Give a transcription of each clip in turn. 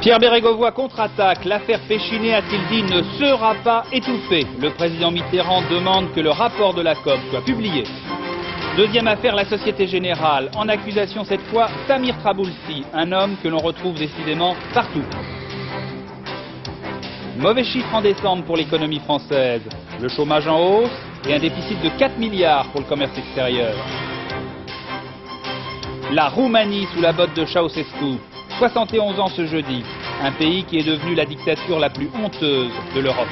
Pierre Bérégovoy contre-attaque. L'affaire Péchinet, a-t-il dit, ne sera pas étouffée. Le président Mitterrand demande que le rapport de la COP soit publié. Deuxième affaire, la Société Générale. En accusation cette fois, Samir Traboulsi, un homme que l'on retrouve décidément partout. Mauvais chiffre en décembre pour l'économie française. Le chômage en hausse et un déficit de 4 milliards pour le commerce extérieur. La Roumanie sous la botte de Ceausescu. 71 ans ce jeudi. Un pays qui est devenu la dictature la plus honteuse de l'Europe.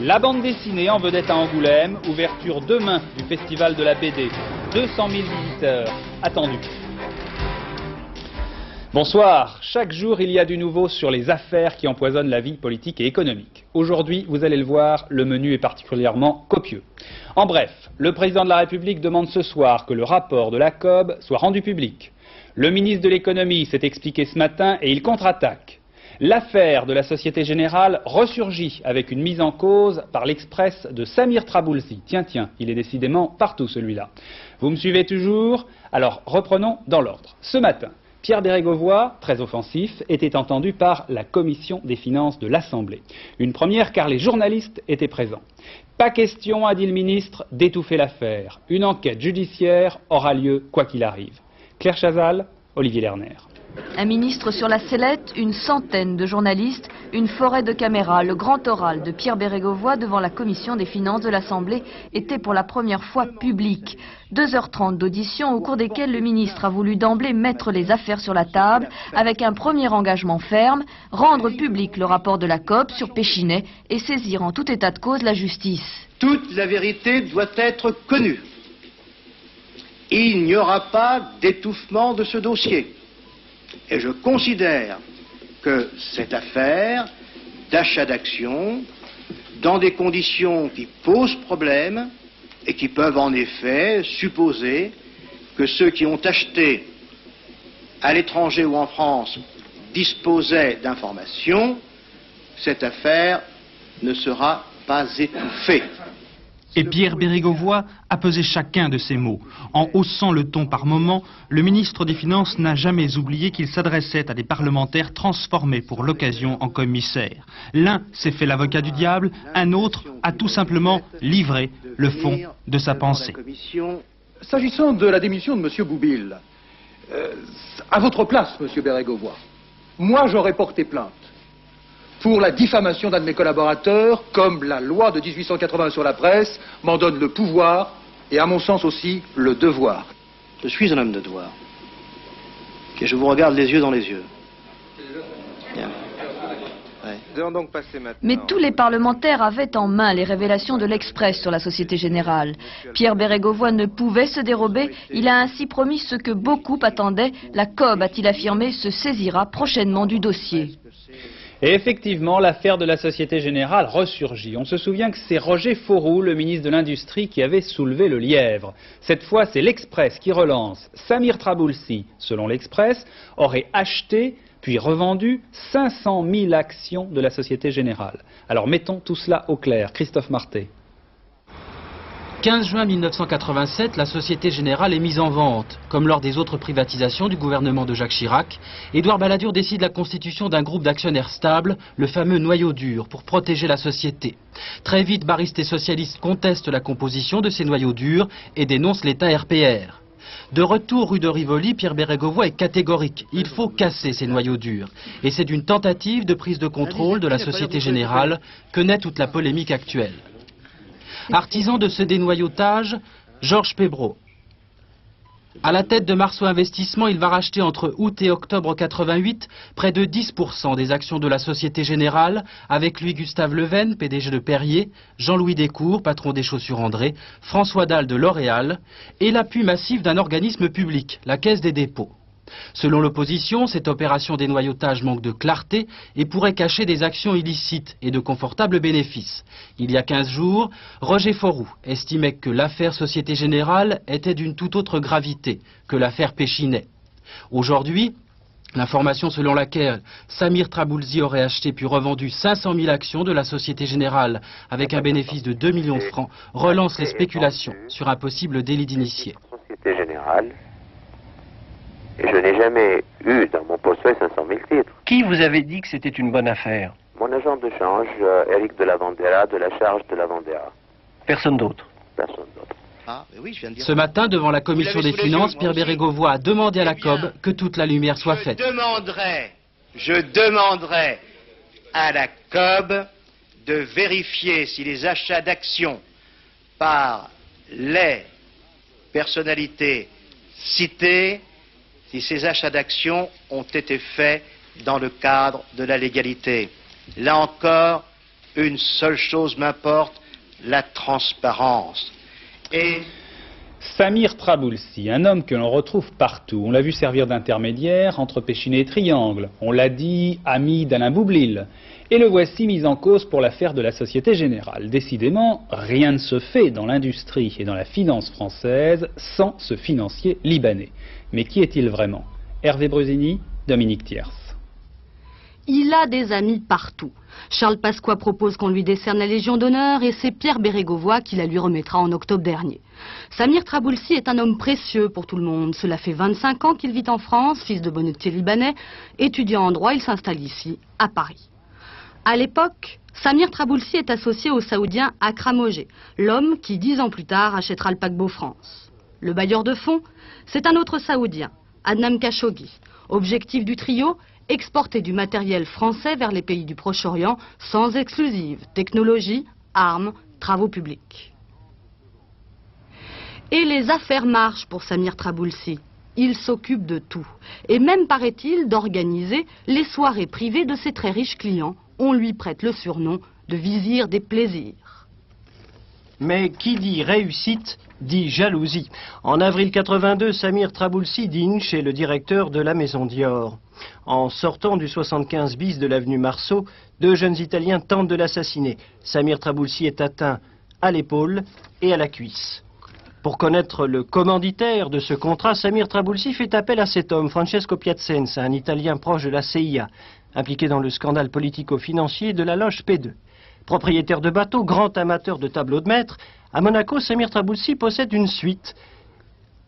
La bande dessinée en vedette à Angoulême. Ouverture demain du festival de la BD. 200 000 visiteurs attendus. Bonsoir. Chaque jour, il y a du nouveau sur les affaires qui empoisonnent la vie politique et économique. Aujourd'hui, vous allez le voir, le menu est particulièrement copieux. En bref, le président de la République demande ce soir que le rapport de la COB soit rendu public. Le ministre de l'économie s'est expliqué ce matin et il contre-attaque. L'affaire de la Société Générale ressurgit avec une mise en cause par l'Express de Samir Traboulsi. Tiens, il est décidément partout celui-là. Vous me suivez toujours? Alors reprenons dans l'ordre. Ce matin, Pierre Bérégovoy, très offensif, était entendu par la Commission des finances de l'Assemblée. Une première car les journalistes étaient présents. Pas question, a dit le ministre, d'étouffer l'affaire. Une enquête judiciaire aura lieu quoi qu'il arrive. Claire Chazal, Olivier Lerner. Un ministre sur la sellette, une centaine de journalistes, une forêt de caméras. Le grand oral de Pierre Bérégovoy devant la commission des finances de l'Assemblée était pour la première fois public. 2h30 d'audition au cours desquelles le ministre a voulu d'emblée mettre les affaires sur la table avec un premier engagement ferme, rendre public le rapport de la COP sur Péchinet et saisir en tout état de cause la justice. Toute la vérité doit être connue. Il n'y aura pas d'étouffement de ce dossier. Et je considère que cette affaire d'achat d'actions, dans des conditions qui posent problème et qui peuvent en effet supposer que ceux qui ont acheté à l'étranger ou en France disposaient d'informations, cette affaire ne sera pas étouffée. Et Pierre Bérégovoy a pesé chacun de ces mots. En haussant le ton par moments, le ministre des Finances n'a jamais oublié qu'il s'adressait à des parlementaires transformés pour l'occasion en commissaires. L'un s'est fait l'avocat du diable, un autre a tout simplement livré le fond de sa pensée. S'agissant de la démission de M. Boublil, à votre place, M. Bérégovoy, moi j'aurais porté plainte pour la diffamation d'un de mes collaborateurs, comme la loi de 1880 sur la presse m'en donne le pouvoir et à mon sens aussi le devoir. Je suis un homme de devoir. Et je vous regarde les yeux dans les yeux. Bien. Ouais. Mais tous les parlementaires avaient en main les révélations de l'Express sur la Société Générale. Pierre Bérégovoy ne pouvait se dérober. Il a ainsi promis ce que beaucoup attendaient. La COB, a-t-il affirmé, se saisira prochainement du dossier. Et effectivement, l'affaire de la Société Générale ressurgit. On se souvient que c'est Roger Fauroux, le ministre de l'Industrie, qui avait soulevé le lièvre. Cette fois, c'est l'Express qui relance. Samir Traboulsi, selon l'Express, aurait acheté puis revendu 500 000 actions de la Société Générale. Alors mettons tout cela au clair. Christophe Marté. 15 juin 1987, la Société Générale est mise en vente. Comme lors des autres privatisations du gouvernement de Jacques Chirac, Édouard Balladur décide la constitution d'un groupe d'actionnaires stables, le fameux noyau dur, pour protéger la société. Très vite, baristes et socialistes contestent la composition de ces noyaux durs et dénoncent l'État RPR. De retour rue de Rivoli, Pierre Bérégovoy est catégorique. Il faut casser ces noyaux durs. Et c'est d'une tentative de prise de contrôle de la Société Générale que naît toute la polémique actuelle. Artisan de ce dénoyautage, Georges Pébreau. À la tête de Marceau Investissement, il va racheter entre août et octobre 88 près de 10% des actions de la Société Générale, avec lui Gustave Leven, PDG de Perrier, Jean-Louis Descours, patron des chaussures André, François Dalle de L'Oréal, et l'appui massif d'un organisme public, la Caisse des dépôts. Selon l'opposition, cette opération dénoyautage manque de clarté et pourrait cacher des actions illicites et de confortables bénéfices. Il y a 15 jours, Roger Fauroux estimait que l'affaire Société Générale était d'une toute autre gravité que l'affaire Péchinet. Aujourd'hui, l'information selon laquelle Samir Traboulsi aurait acheté puis revendu 500 000 actions de la Société Générale avec un bénéfice de 2 millions de francs relance les spéculations sur un possible délit d'initié. Société Générale. Et je n'ai jamais eu dans mon portefeuille 500 000 titres. Qui vous avait dit que c'était une bonne affaire? Mon agent de change, Eric de Lavandera, de la charge de Lavandera. Personne d'autre? Personne d'autre. Ah, mais oui, je viens de dire. Ce matin, devant la commission Vous l'avez des sous les finances, yeux, Pierre moi aussi. Bérégovoy a demandé à la Eh bien, COB que toute la lumière soit faite. Je demanderai à la COB de vérifier si les achats d'actions par les personnalités citées, si ces achats d'actions ont été faits dans le cadre de la légalité. Là encore, une seule chose m'importe, la transparence. Et Samir Traboulsi, un homme que l'on retrouve partout. On l'a vu servir d'intermédiaire entre Péchinet et Triangle. On l'a dit, ami d'Alain Boublil. Et le voici mis en cause pour l'affaire de la Société Générale. Décidément, rien ne se fait dans l'industrie et dans la finance française sans ce financier libanais. Mais qui est-il vraiment? Hervé Brusini, Dominique Thiers. Il a des amis partout. Charles Pasqua propose qu'on lui décerne la Légion d'honneur et c'est Pierre Bérégovoy qui la lui remettra en octobre dernier. Samir Traboulsi est un homme précieux pour tout le monde. Cela fait 25 ans qu'il vit en France, fils de bonnetier libanais. Étudiant en droit, il s'installe ici, à Paris. À l'époque, Samir Traboulsi est associé au Saoudien Akram Ogé, l'homme qui 10 ans plus tard achètera le paquebot France. Le bailleur de fonds, c'est un autre Saoudien, Adnan Khashoggi. Objectif du trio, exporter du matériel français vers les pays du Proche-Orient sans exclusive, technologie, armes, travaux publics. Et les affaires marchent pour Samir Traboulsi. Il s'occupe de tout. Et même, paraît-il, d'organiser les soirées privées de ses très riches clients. On lui prête le surnom de vizir des plaisirs. Mais qui dit réussite, dit jalousie. En avril 82, Samir Traboulsi dîne chez le directeur de la Maison Dior. En sortant du 75 bis de l'avenue Marceau, 2 jeunes Italiens tentent de l'assassiner. Samir Traboulsi est atteint à l'épaule et à la cuisse. Pour connaître le commanditaire de ce contrat, Samir Traboulsi fait appel à cet homme, Francesco Piacenza, un Italien proche de la CIA, impliqué dans le scandale politico-financier de la loge P2. Propriétaire de bateau, grand amateur de tableaux de maître, à Monaco, Samir Traboulsi possède une suite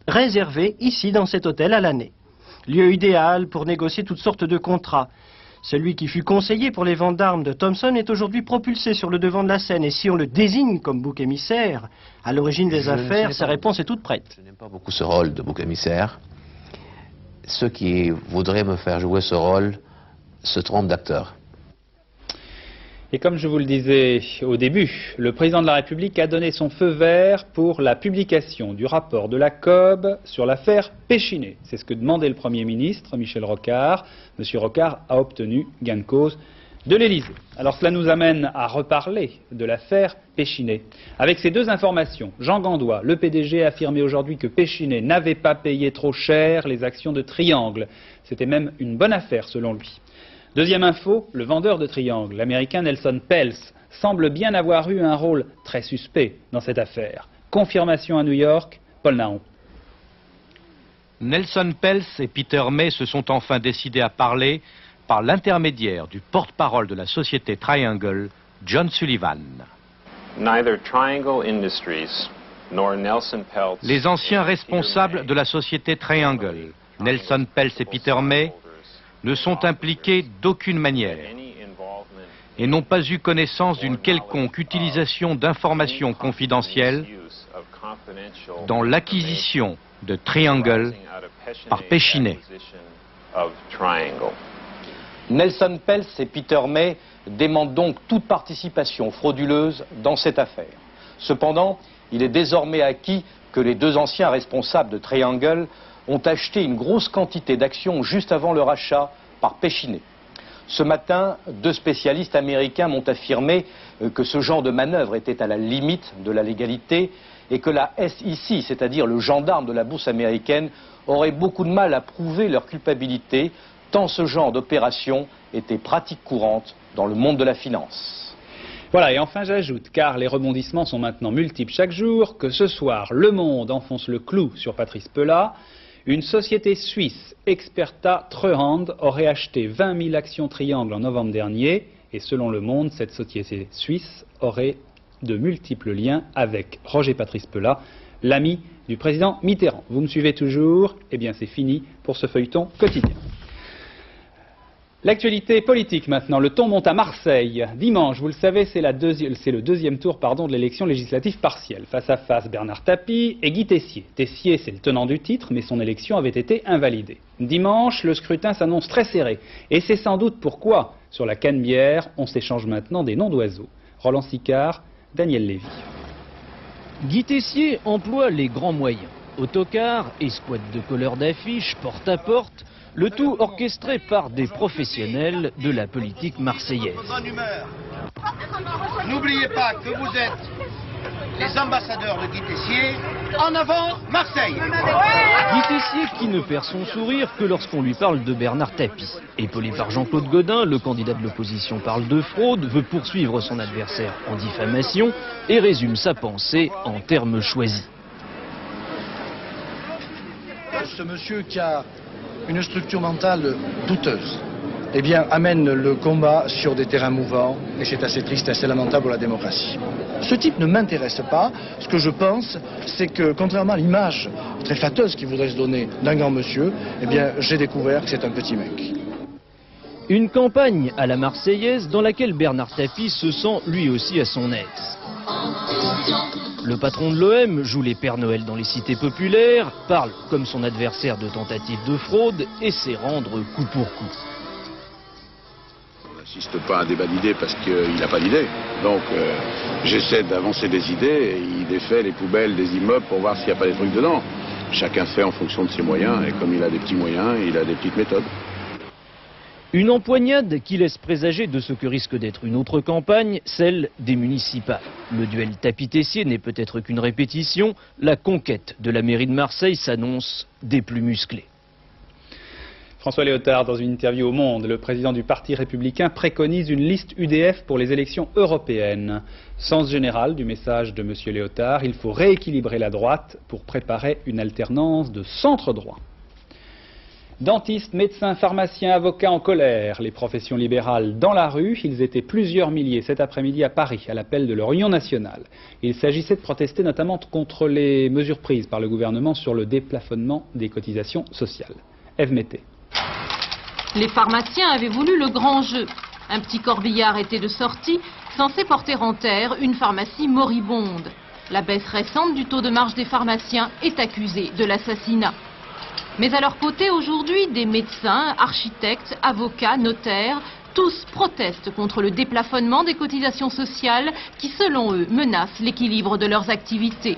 réservée ici dans cet hôtel à l'année. Lieu idéal pour négocier toutes sortes de contrats. Celui qui fut conseiller pour les ventes d'armes de Thomson est aujourd'hui propulsé sur le devant de la scène. Et si on le désigne comme bouc émissaire, à l'origine des affaires, sa réponse est toute prête. Je n'aime pas beaucoup ce rôle de bouc émissaire. Ceux qui voudraient me faire jouer ce rôle se trompent d'acteur. Et comme je vous le disais au début, le président de la République a donné son feu vert pour la publication du rapport de la COB sur l'affaire Péchinet. C'est ce que demandait le Premier ministre, Michel Rocard. Monsieur Rocard a obtenu gain de cause de l'Élysée. Alors cela nous amène à reparler de l'affaire Péchinet. Avec ces deux informations, Jean Gandois, le PDG, a affirmé aujourd'hui que Péchinet n'avait pas payé trop cher les actions de Triangle. C'était même une bonne affaire selon lui. Deuxième info, le vendeur de Triangle, l'américain Nelson Peltz, semble bien avoir eu un rôle très suspect dans cette affaire. Confirmation à New York, Paul Naon. Nelson Peltz et Peter May se sont enfin décidés à parler par l'intermédiaire du porte-parole de la société Triangle, John Sullivan. Les anciens responsables de la société Triangle, Nelson Peltz et Peter May, ne sont impliqués d'aucune manière et n'ont pas eu connaissance d'une quelconque utilisation d'informations confidentielles dans l'acquisition de Triangle par Péchinet. Nelson Peltz et Peter May démentent donc toute participation frauduleuse dans cette affaire. Cependant, il est désormais acquis que les deux anciens responsables de Triangle ont acheté une grosse quantité d'actions juste avant leur achat par Péchinet. Ce matin, 2 spécialistes américains m'ont affirmé que ce genre de manœuvre était à la limite de la légalité et que la SEC, c'est-à-dire le gendarme de la bourse américaine, aurait beaucoup de mal à prouver leur culpabilité, tant ce genre d'opération était pratique courante dans le monde de la finance. Voilà, et enfin j'ajoute, car les rebondissements sont maintenant multiples chaque jour, que ce soir, Le Monde enfonce le clou sur Patrice Pelat. Une société suisse, Experta Treuhand, aurait acheté 20 000 actions Triangle en novembre dernier. Et selon Le Monde, cette société suisse aurait de multiples liens avec Roger Patrice Pelat, l'ami du président Mitterrand. Vous me suivez toujours? Eh bien c'est fini pour ce feuilleton quotidien. L'actualité politique maintenant, le ton monte à Marseille. Dimanche, vous le savez, c'est le deuxième tour de l'élection législative partielle. Face à face, Bernard Tapie et Guy Tessier. Tessier, c'est le tenant du titre, mais son élection avait été invalidée. Dimanche, le scrutin s'annonce très serré. Et c'est sans doute pourquoi, sur la Canebière, on s'échange maintenant des noms d'oiseaux. Roland Sicard, Daniel Lévy. Guy Tessier emploie les grands moyens. Autocars, escouade de colleurs d'affiches, porte à porte, le tout orchestré par des professionnels de la politique marseillaise. N'oubliez pas que vous êtes les ambassadeurs de Guy Tessier. En avant, Marseille! Guy Tessier qui ne perd son sourire que lorsqu'on lui parle de Bernard Tapie. Épaulé par Jean-Claude Gaudin, le candidat de l'opposition parle de fraude, veut poursuivre son adversaire en diffamation et résume sa pensée en termes choisis. Ce monsieur qui a une structure mentale douteuse, eh bien, amène le combat sur des terrains mouvants, et c'est assez triste et assez lamentable pour la démocratie. Ce type ne m'intéresse pas. Ce que je pense, c'est que, contrairement à l'image très flatteuse qu'il voudrait se donner d'un grand monsieur, eh bien, j'ai découvert que c'est un petit mec. Une campagne à la marseillaise dans laquelle Bernard Tapie se sent lui aussi à son aise. Le patron de l'OM joue les Pères Noël dans les cités populaires, parle comme son adversaire de tentatives de fraude et sait rendre coup pour coup. On n'assiste pas à un débat d'idées parce qu'il n'a pas d'idées. Donc j'essaie d'avancer des idées et il défait les poubelles des immeubles pour voir s'il n'y a pas des trucs dedans. Chacun fait en fonction de ses moyens et comme il a des petits moyens, il a des petites méthodes. Une empoignade qui laisse présager de ce que risque d'être une autre campagne, celle des municipales. Le duel Tapie-Tessier n'est peut-être qu'une répétition. La conquête de la mairie de Marseille s'annonce des plus musclés. François Léotard, dans une interview au Monde, le président du Parti républicain préconise une liste UDF pour les élections européennes. Sens général du message de M. Léotard, il faut rééquilibrer la droite pour préparer une alternance de centre-droit. Dentistes, médecins, pharmaciens, avocats en colère, les professions libérales dans la rue, ils étaient plusieurs milliers cet après-midi à Paris, à l'appel de leur Union nationale. Il s'agissait de protester notamment contre les mesures prises par le gouvernement sur le déplafonnement des cotisations sociales. Ève Mété. Les pharmaciens avaient voulu le grand jeu. Un petit corbillard était de sortie, censé porter en terre une pharmacie moribonde. La baisse récente du taux de marge des pharmaciens est accusée de l'assassinat. Mais à leur côté, aujourd'hui, des médecins, architectes, avocats, notaires, tous protestent contre le déplafonnement des cotisations sociales qui, selon eux, menacent l'équilibre de leurs activités.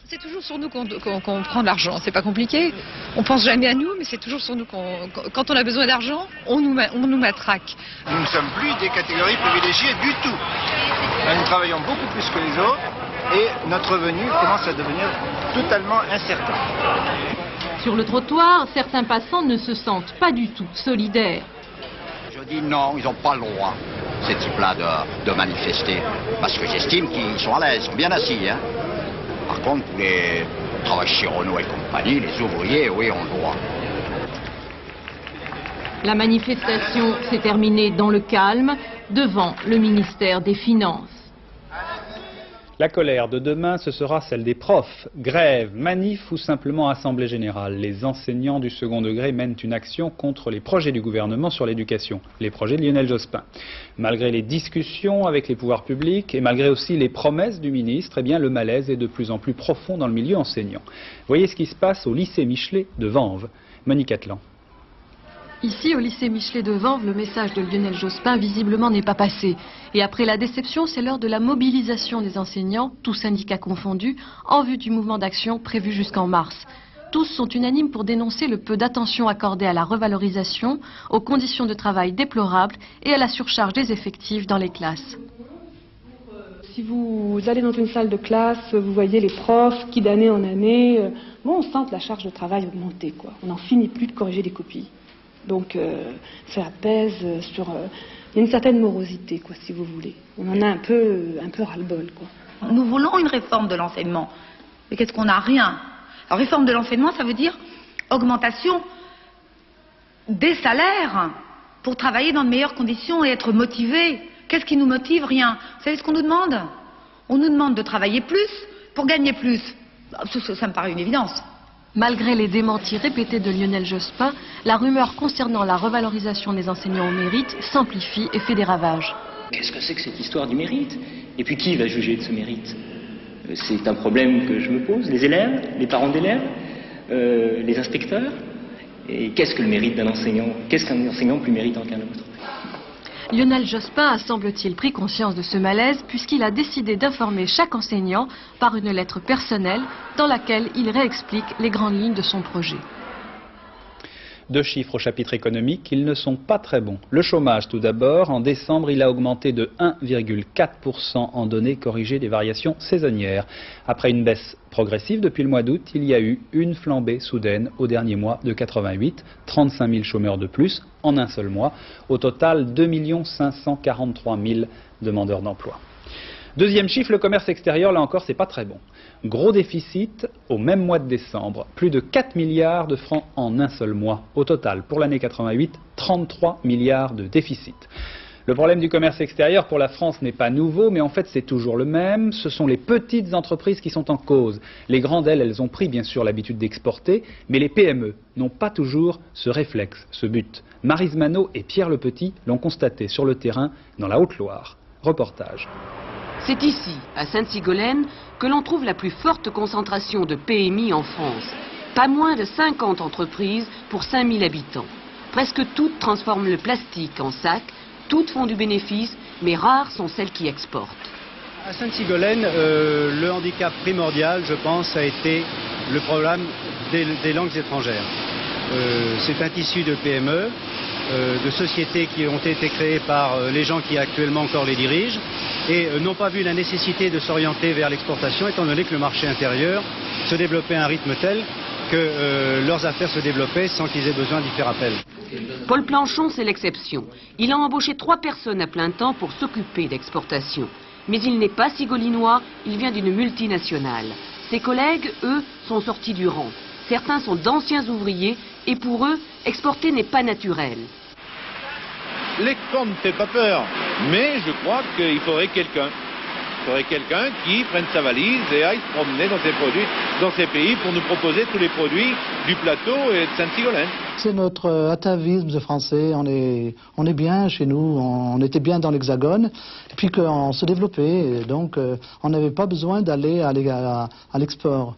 C'est toujours sur nous qu'on prend de l'argent, c'est pas compliqué. On pense jamais à nous, mais c'est toujours sur nous quand on a besoin d'argent, on nous matraque. Nous ne sommes plus des catégories privilégiées du tout. Nous travaillons beaucoup plus que les autres et notre revenu commence à devenir totalement incertain. Sur le trottoir, certains passants ne se sentent pas du tout solidaires. Je dis non, ils n'ont pas le droit, ces types-là, de manifester. Parce que j'estime qu'ils sont à l'aise, ils sont bien assis. Hein. Par contre, pour les travailleurs chez Renault et compagnie, les ouvriers, oui, ont le droit. La manifestation s'est terminée dans le calme, devant le ministère des Finances. La colère de demain, ce sera celle des profs. Grève, manif ou simplement assemblée générale. Les enseignants du second degré mènent une action contre les projets du gouvernement sur l'éducation, les projets de Lionel Jospin. Malgré les discussions avec les pouvoirs publics et malgré aussi les promesses du ministre, eh bien, le malaise est de plus en plus profond dans le milieu enseignant. Voyez ce qui se passe au lycée Michelet de Vanves. Monique Atlan. Ici, au lycée Michelet de Vanves, le message de Lionel Jospin visiblement n'est pas passé. Et après la déception, c'est l'heure de la mobilisation des enseignants, tous syndicats confondus, en vue du mouvement d'action prévu jusqu'en mars. Tous sont unanimes pour dénoncer le peu d'attention accordée à la revalorisation, aux conditions de travail déplorables et à la surcharge des effectifs dans les classes. Si vous allez dans une salle de classe, vous voyez les profs qui d'année en année, on sent la charge de travail augmenter, quoi. On n'en finit plus de corriger les copies. Donc ça apaise sur... il y a une certaine morosité, quoi, si vous voulez. On en a un peu ras-le-bol, quoi. Nous voulons une réforme de l'enseignement. Mais qu'est-ce qu'on n'a? Rien. Alors réforme de l'enseignement, ça veut dire augmentation des salaires pour travailler dans de meilleures conditions et être motivé. Qu'est-ce qui nous motive? Rien. Vous savez ce qu'on nous demande? On nous demande de travailler plus pour gagner plus. Ça me paraît une évidence. Malgré les démentis répétés de Lionel Jospin, la rumeur concernant la revalorisation des enseignants au mérite s'amplifie et fait des ravages. Qu'est-ce que c'est que cette histoire du mérite? Et puis qui va juger de ce mérite? C'est un problème que je me pose. Les élèves, les parents d'élèves, les inspecteurs. Et qu'est-ce que le mérite d'un enseignant? Qu'est-ce qu'un enseignant plus méritant qu'un autre? Lionel Jospin a semble-t-il pris conscience de ce malaise puisqu'il a décidé d'informer chaque enseignant par une lettre personnelle dans laquelle il réexplique les grandes lignes de son projet. Deux chiffres au chapitre économique, ils ne sont pas très bons. Le chômage tout d'abord, en décembre il a augmenté de 1,4% en données corrigées des variations saisonnières. Après une baisse progressive depuis le mois d'août, il y a eu une flambée soudaine au dernier mois de 88, 35 000 chômeurs de plus en un seul mois. Au total, 2 543 000 demandeurs d'emploi. Deuxième chiffre, le commerce extérieur, là encore, c'est pas très bon. Gros déficit au même mois de décembre, plus de 4 milliards de francs en un seul mois. Au total, pour l'année 88, 33 milliards de déficit. Le problème du commerce extérieur pour la France n'est pas nouveau, mais en fait c'est toujours le même. Ce sont les petites entreprises qui sont en cause. Les grandes, elles ont pris bien sûr l'habitude d'exporter, mais les PME n'ont pas toujours ce réflexe, ce but. Maryse Manot et Pierre Le Petit l'ont constaté sur le terrain dans la Haute-Loire. Reportage. C'est ici, à Sainte-Sigolène, que l'on trouve la plus forte concentration de PMI en France. Pas moins de 50 entreprises pour 5000 habitants. Presque toutes transforment le plastique en sac, toutes font du bénéfice, mais rares sont celles qui exportent. À Sainte-Sigolène, le handicap primordial, je pense, a été le problème des langues étrangères. C'est un tissu de PME, de sociétés qui ont été créées par les gens qui actuellement encore les dirigent et n'ont pas vu la nécessité de s'orienter vers l'exportation étant donné que le marché intérieur se développait à un rythme tel que leurs affaires se développaient sans qu'ils aient besoin d'y faire appel. Paul Planchon, c'est l'exception. Il a embauché 3 personnes à plein temps pour s'occuper d'exportation. Mais il n'est pas sigolinois, il vient d'une multinationale. Ses collègues, eux, sont sortis du rang. Certains sont d'anciens ouvriers et pour eux, exporter n'est pas naturel. L'export ne fait pas peur, mais je crois qu'il faudrait quelqu'un. Il faudrait quelqu'un qui prenne sa valise et aille se promener dans ses produits, dans ces pays pour nous proposer tous les produits du plateau et de Sainte-Sigolène. C'est notre atavisme de Français, on est bien chez nous, on était bien dans l'Hexagone, et puis qu'on se développait, donc on n'avait pas besoin d'aller à l'export.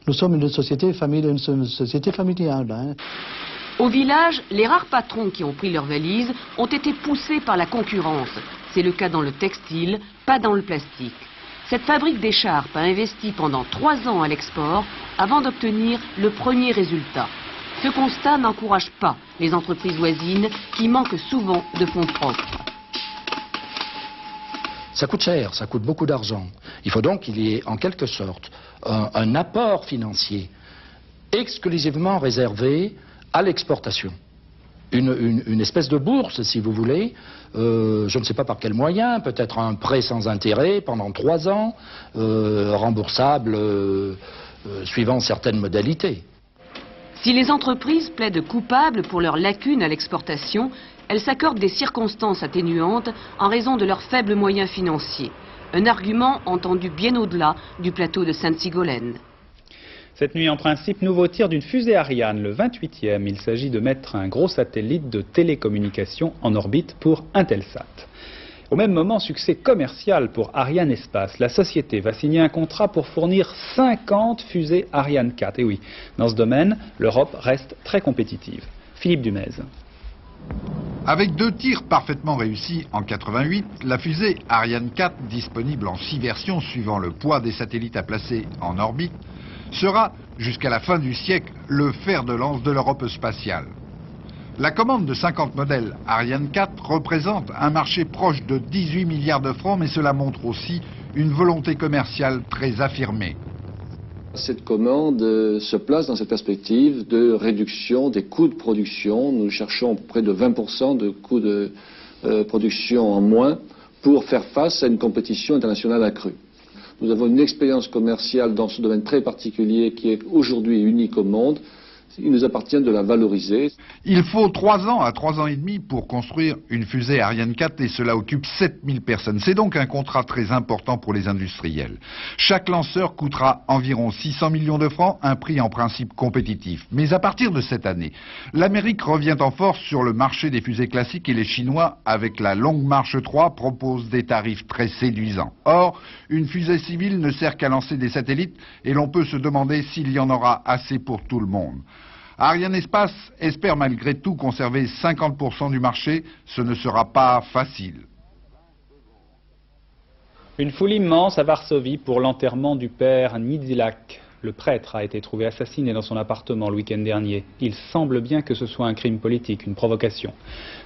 Nous sommes une société familiale. Hein. Au village, les rares patrons qui ont pris leurs valises ont été poussés par la concurrence. C'est le cas dans le textile, pas dans le plastique. Cette fabrique d'écharpes a investi pendant 3 ans à l'export avant d'obtenir le premier résultat. Ce constat n'encourage pas les entreprises voisines qui manquent souvent de fonds propres. Ça coûte cher, ça coûte beaucoup d'argent. Il faut donc qu'il y ait en quelque sorte un apport financier exclusivement réservé à l'exportation. Une espèce de bourse, si vous voulez, je ne sais pas par quel moyen, peut-être un prêt sans intérêt pendant 3 ans, remboursable suivant certaines modalités. Si les entreprises plaident coupables pour leurs lacunes à l'exportation, elles s'accordent des circonstances atténuantes en raison de leurs faibles moyens financiers. Un argument entendu bien au-delà du plateau de Sainte-Sigolène. Cette nuit, en principe, nouveau tir d'une fusée Ariane, le 28e. Il s'agit de mettre un gros satellite de télécommunication en orbite pour Intelsat. Au même moment, succès commercial pour Ariane Espace. La société va signer un contrat pour fournir 50 fusées Ariane 4. Et oui, dans ce domaine, l'Europe reste très compétitive. Philippe Dumez. Avec 2 tirs parfaitement réussis en 88, la fusée Ariane 4, disponible en 6 versions suivant le poids des satellites à placer en orbite, sera, jusqu'à la fin du siècle, le fer de lance de l'Europe spatiale. La commande de 50 modèles Ariane 4 représente un marché proche de 18 milliards de francs, mais cela montre aussi une volonté commerciale très affirmée. Cette commande se place dans cette perspective de réduction des coûts de production. Nous cherchons près de 20% de coûts de production en moins pour faire face à une compétition internationale accrue. Nous avons une expérience commerciale dans ce domaine très particulier qui est aujourd'hui unique au monde. il nous appartient de la valoriser. Il faut 3 ans à 3 ans et demi pour construire une fusée Ariane 4 et cela occupe 7000 personnes. C'est donc un contrat très important pour les industriels. Chaque lanceur coûtera environ 600 millions de francs, un prix en principe compétitif. Mais à partir de cette année, l'Amérique revient en force sur le marché des fusées classiques et les Chinois, avec la Longue Marche 3, proposent des tarifs très séduisants. Or, une fusée civile ne sert qu'à lancer des satellites et l'on peut se demander s'il y en aura assez pour tout le monde. Ariane Espace espère malgré tout conserver 50% du marché. Ce ne sera pas facile. Une foule immense à Varsovie pour l'enterrement du père Niedzilak. Le prêtre a été trouvé assassiné dans son appartement le week-end dernier. Il semble bien que ce soit un crime politique, une provocation.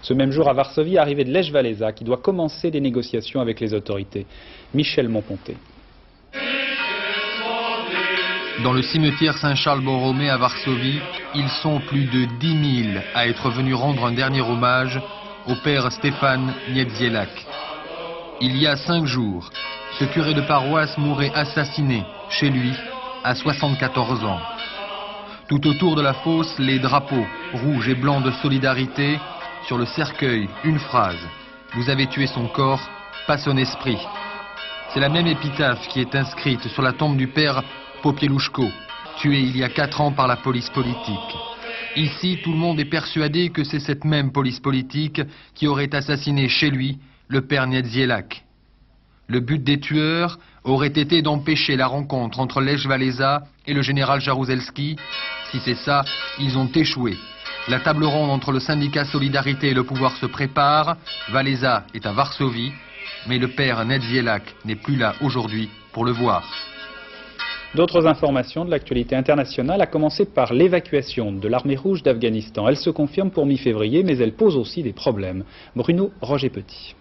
Ce même jour à Varsovie, arrivée de Lech Walesa, qui doit commencer des négociations avec les autorités. Michel Monponté. Dans le cimetière Saint-Charles-Borromée à Varsovie, ils sont plus de 10 000 à être venus rendre un dernier hommage au père Stefan Niedzielak. Il y a 5 jours, ce curé de paroisse mourait assassiné chez lui à 74 ans. Tout autour de la fosse, les drapeaux rouges et blancs de solidarité. Sur le cercueil, une phrase: vous avez tué son corps, pas son esprit. C'est la même épitaphe qui est inscrite sur la tombe du père Popieluszko, tué il y a 4 ans par la police politique. Ici, tout le monde est persuadé que c'est cette même police politique qui aurait assassiné chez lui le père Niedzielak. Le but des tueurs aurait été d'empêcher la rencontre entre Lech Walesa et le général Jaruzelski. Si c'est ça, ils ont échoué. La table ronde entre le syndicat Solidarité et le pouvoir se prépare. Walesa est à Varsovie, mais le père Niedzielak n'est plus là aujourd'hui pour le voir. D'autres informations de l'actualité internationale, à commencer par l'évacuation de l'armée rouge d'Afghanistan. Elle se confirme pour mi-février, mais elle pose aussi des problèmes. Bruno Roger-Petit.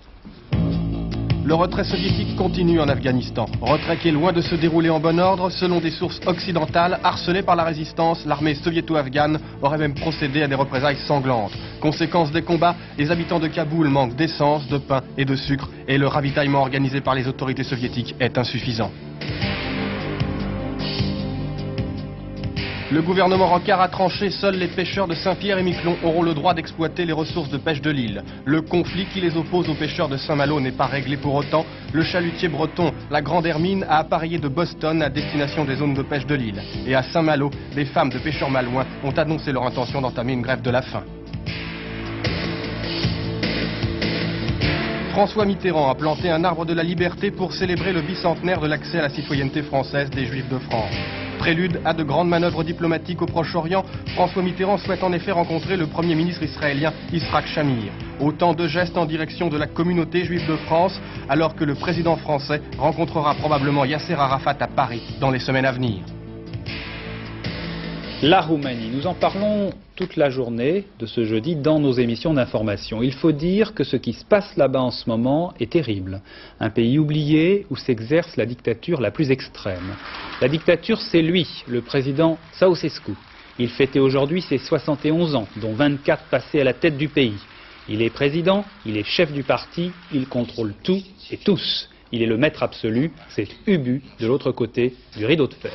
Le retrait soviétique continue en Afghanistan. Retrait qui est loin de se dérouler en bon ordre. Selon des sources occidentales, harcelée par la résistance, l'armée soviéto-afghane aurait même procédé à des représailles sanglantes. Conséquence des combats, les habitants de Kaboul manquent d'essence, de pain et de sucre, et le ravitaillement organisé par les autorités soviétiques est insuffisant. Le gouvernement Rocard a tranché, seuls les pêcheurs de Saint-Pierre et Miquelon auront le droit d'exploiter les ressources de pêche de l'île. Le conflit qui les oppose aux pêcheurs de Saint-Malo n'est pas réglé pour autant. Le chalutier breton, la Grande Hermine, a appareillé de Boston à destination des zones de pêche de l'île. Et à Saint-Malo, des femmes de pêcheurs malouins ont annoncé leur intention d'entamer une grève de la faim. François Mitterrand a planté un arbre de la liberté pour célébrer le bicentenaire de l'accès à la citoyenneté française des Juifs de France. Prélude à de grandes manœuvres diplomatiques au Proche-Orient, François Mitterrand souhaite en effet rencontrer le Premier ministre israélien Yitzhak Shamir. Autant de gestes en direction de la communauté juive de France, alors que le président français rencontrera probablement Yasser Arafat à Paris dans les semaines à venir. La Roumanie, nous en parlons toute la journée de ce jeudi dans nos émissions d'information. Il faut dire que ce qui se passe là-bas en ce moment est terrible. Un pays oublié où s'exerce la dictature la plus extrême. La dictature, c'est lui, le président Ceausescu. Il fêtait aujourd'hui ses 71 ans, dont 24 passés à la tête du pays. Il est président, il est chef du parti, il contrôle tout et tous. Il est le maître absolu, c'est Ubu de l'autre côté du rideau de fer.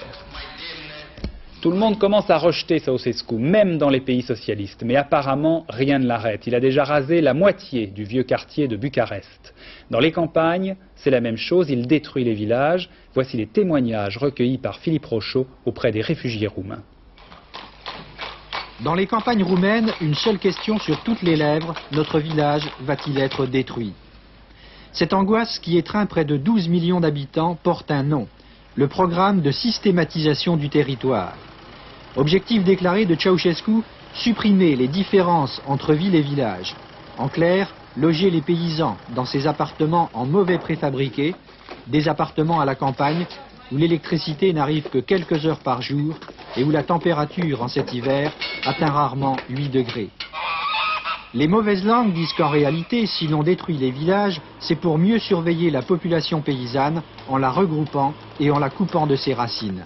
Tout le monde commence à rejeter Ceausescu, même dans les pays socialistes. Mais apparemment, rien ne l'arrête. Il a déjà rasé la moitié du vieux quartier de Bucarest. Dans les campagnes, c'est la même chose. Il détruit les villages. Voici les témoignages recueillis par Philippe Rochaud auprès des réfugiés roumains. Dans les campagnes roumaines, une seule question sur toutes les lèvres. Notre village va-t-il être détruit? Cette angoisse qui étreint près de 12 millions d'habitants porte un nom. Le programme de systématisation du territoire. Objectif déclaré de Ceausescu, supprimer les différences entre villes et villages. En clair, loger les paysans dans ces appartements en mauvais préfabriqués, des appartements à la campagne où l'électricité n'arrive que quelques heures par jour et où la température en cet hiver atteint rarement 8 degrés. Les mauvaises langues disent qu'en réalité, si l'on détruit les villages, c'est pour mieux surveiller la population paysanne en la regroupant et en la coupant de ses racines.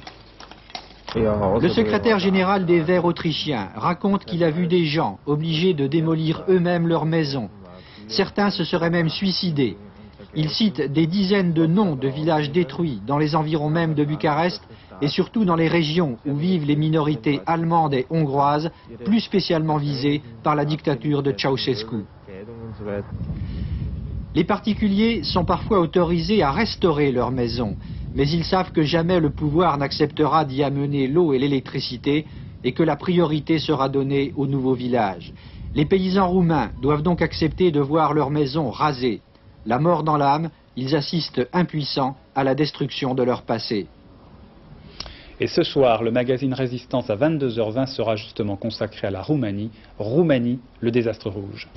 Le secrétaire général des Verts autrichiens raconte qu'il a vu des gens obligés de démolir eux-mêmes leurs maisons. Certains se seraient même suicidés. Il cite des dizaines de noms de villages détruits dans les environs même de Bucarest et surtout dans les régions où vivent les minorités allemandes et hongroises, plus spécialement visées par la dictature de Ceausescu. Les particuliers sont parfois autorisés à restaurer leurs maisons, mais ils savent que jamais le pouvoir n'acceptera d'y amener l'eau et l'électricité et que la priorité sera donnée aux nouveaux villages. Les paysans roumains doivent donc accepter de voir leurs maisons rasées. La mort dans l'âme, ils assistent impuissants à la destruction de leur passé. Et ce soir, le magazine Résistance à 22h20 sera justement consacré à la Roumanie. Roumanie, le désastre rouge.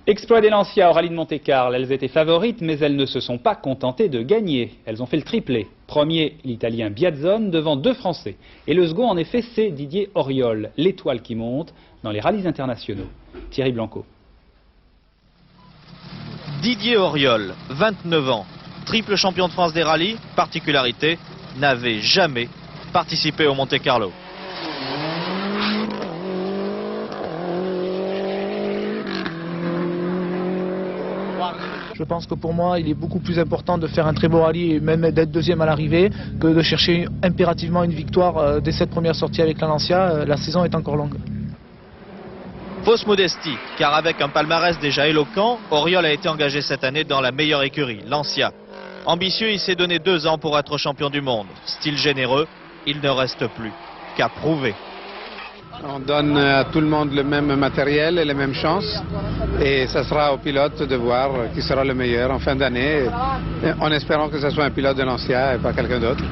Exploit des Lancia au rallye de Monte-Carlo. Elles étaient favorites, mais elles ne se sont pas contentées de gagner. Elles ont fait le triplé. Premier, l'Italien Biazzone, devant 2 Français. Et le second, en effet, c'est Didier Auriol, l'étoile qui monte dans les rallyes internationaux. Thierry Blanco. Didier Auriol, 29 ans, triple champion de France des rallyes, particularité, n'avait jamais participé au Monte-Carlo. Je pense que pour moi, il est beaucoup plus important de faire un très beau rallye et même d'être deuxième à l'arrivée que de chercher impérativement une victoire dès cette première sortie avec la Lancia. La saison est encore longue. Fausse modestie, car avec un palmarès déjà éloquent, Auriol a été engagé cette année dans la meilleure écurie, Lancia. Ambitieux, il s'est donné 2 ans pour être champion du monde. Style généreux, il ne reste plus qu'à prouver. On donne à tout le monde le même matériel et les mêmes chances. Et ça sera au pilote de voir qui sera le meilleur en fin d'année, en espérant que ce soit un pilote de Lancia et pas quelqu'un d'autre.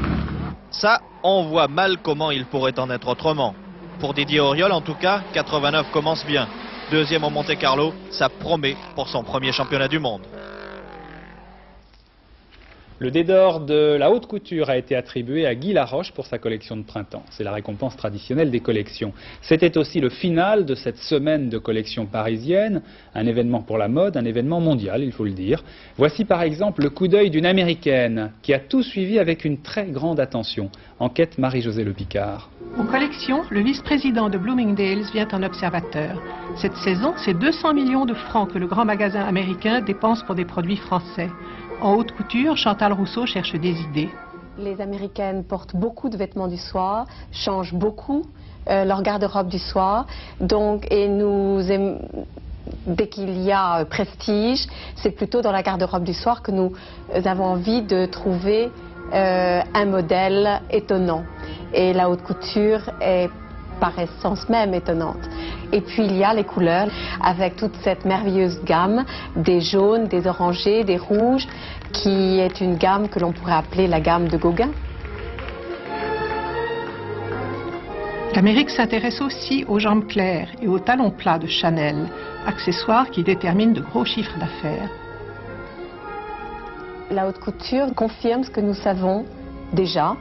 Ça, on voit mal comment il pourrait en être autrement. Pour Didier Auriol, en tout cas, 89 commence bien. Deuxième au Monte-Carlo, ça promet pour son premier championnat du monde. Le dé d'or de la haute couture a été attribué à Guy Laroche pour sa collection de printemps. C'est la récompense traditionnelle des collections. C'était aussi le final de cette semaine de collection parisienne, un événement pour la mode, un événement mondial, il faut le dire. Voici par exemple le coup d'œil d'une américaine qui a tout suivi avec une très grande attention. Enquête Marie-Josée Le Picard. Aux collections, le vice-président de Bloomingdale's vient en observateur. Cette saison, c'est 200 millions de francs que le grand magasin américain dépense pour des produits français. En haute couture, Chantal Rousseau cherche des idées. Les Américaines portent beaucoup de vêtements du soir, changent beaucoup leur garde-robe du soir. Donc, et dès qu'il y a prestige, c'est plutôt dans la garde-robe du soir que nous avons envie de trouver un modèle étonnant. Et la haute couture est par essence même étonnante. Et puis il y a les couleurs avec toute cette merveilleuse gamme des jaunes, des orangés, des rouges, qui est une gamme que l'on pourrait appeler la gamme de Gauguin. L'Amérique s'intéresse aussi aux jambes claires et aux talons plats de Chanel, accessoires qui déterminent de gros chiffres d'affaires. La haute couture confirme ce que nous savons déjà.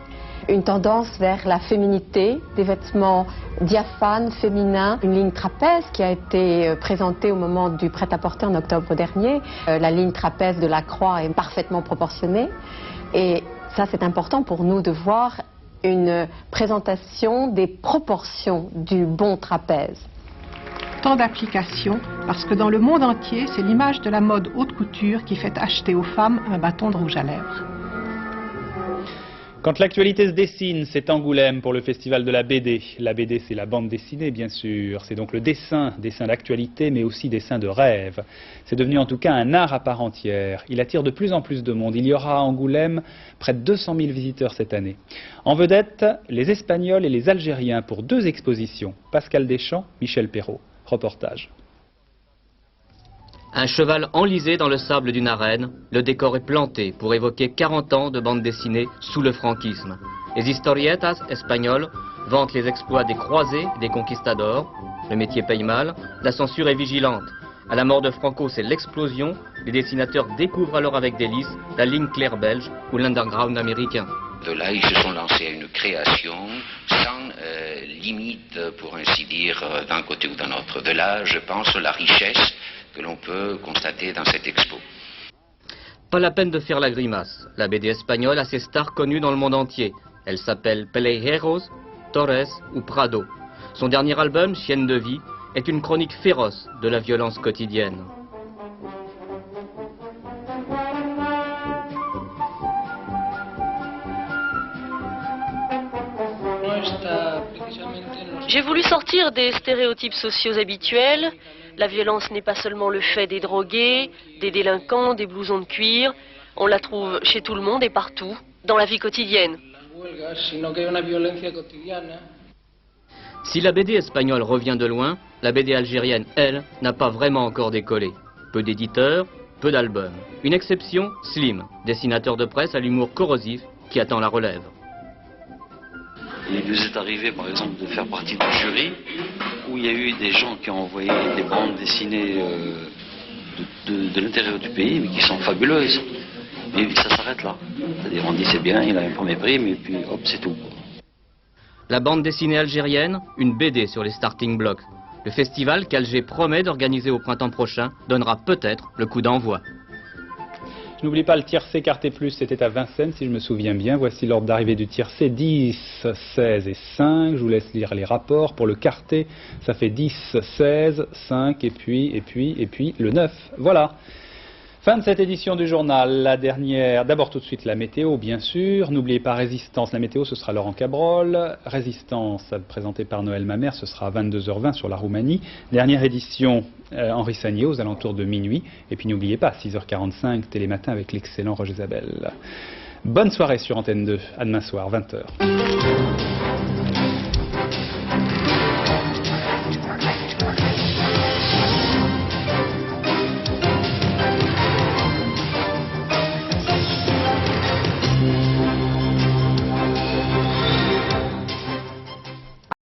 Une tendance vers la féminité, des vêtements diaphanes, féminins, une ligne trapèze qui a été présentée au moment du prêt-à-porter en octobre dernier. La ligne trapèze de la croix est parfaitement proportionnée et ça c'est important pour nous de voir une présentation des proportions du bon trapèze. Tant d'applications parce que dans le monde entier, c'est l'image de la mode haute couture qui fait acheter aux femmes un bâton de rouge à lèvres. Quand l'actualité se dessine, c'est Angoulême pour le festival de la BD. La BD, c'est la bande dessinée, bien sûr. C'est donc le dessin d'actualité, mais aussi dessin de rêve. C'est devenu en tout cas un art à part entière. Il attire de plus en plus de monde. Il y aura à Angoulême près de 200 000 visiteurs cette année. En vedette, les Espagnols et les Algériens pour 2 expositions. Pascal Deschamps, Michel Perrault. Reportage. Un cheval enlisé dans le sable d'une arène, le décor est planté pour évoquer 40 ans de bande dessinée sous le franquisme. Les historietas espagnols vantent les exploits des croisés et des conquistadors. Le métier paye mal, la censure est vigilante. À la mort de Franco, c'est l'explosion. Les dessinateurs découvrent alors avec délice la ligne claire belge ou l'underground américain. De là, ils se sont lancés à une création sans limite, pour ainsi dire, d'un côté ou d'un autre. De là, je pense, la richesse que l'on peut constater dans cette expo. Pas la peine de faire la grimace. La BD espagnole a ses stars connues dans le monde entier. Elle s'appelle Pelejeros, Torres ou Prado. Son dernier album, Chienne de vie, est une chronique féroce de la violence quotidienne. J'ai voulu sortir des stéréotypes sociaux habituels. La violence n'est pas seulement le fait des drogués, des délinquants, des blousons de cuir. On la trouve chez tout le monde et partout, dans la vie quotidienne. Si la BD espagnole revient de loin, la BD algérienne, elle, n'a pas vraiment encore décollé. Peu d'éditeurs, peu d'albums. Une exception, Slim, dessinateur de presse à l'humour corrosif qui attend la relève. Il nous est arrivé par exemple de faire partie du jury où il y a eu des gens qui ont envoyé des bandes dessinées de l'intérieur du pays mais qui sont fabuleuses. Et ça s'arrête là. C'est-à-dire on dit c'est bien, il a un premier prix, mais puis hop, c'est tout. La bande dessinée algérienne, une BD sur les starting blocks. Le festival qu'Alger promet d'organiser au printemps prochain donnera peut-être le coup d'envoi. Je n'oublie pas le tiercé Carté Plus, c'était à Vincennes si je me souviens bien. Voici l'ordre d'arrivée du tiercé, 10, 16 et 5. Je vous laisse lire les rapports. Pour le Carté, ça fait 10, 16, 5 et puis le 9. Voilà. Fin de cette édition du journal, la dernière, d'abord tout de suite la météo bien sûr, n'oubliez pas Résistance, la météo ce sera Laurent Cabrol, Résistance présentée par Noël Mamère, ce sera à 22h20 sur la Roumanie, dernière édition Henri Sagnier aux alentours de minuit, et puis n'oubliez pas 6h45 Télématin avec l'excellent Roger Zabel. Bonne soirée sur Antenne 2, à demain soir 20h.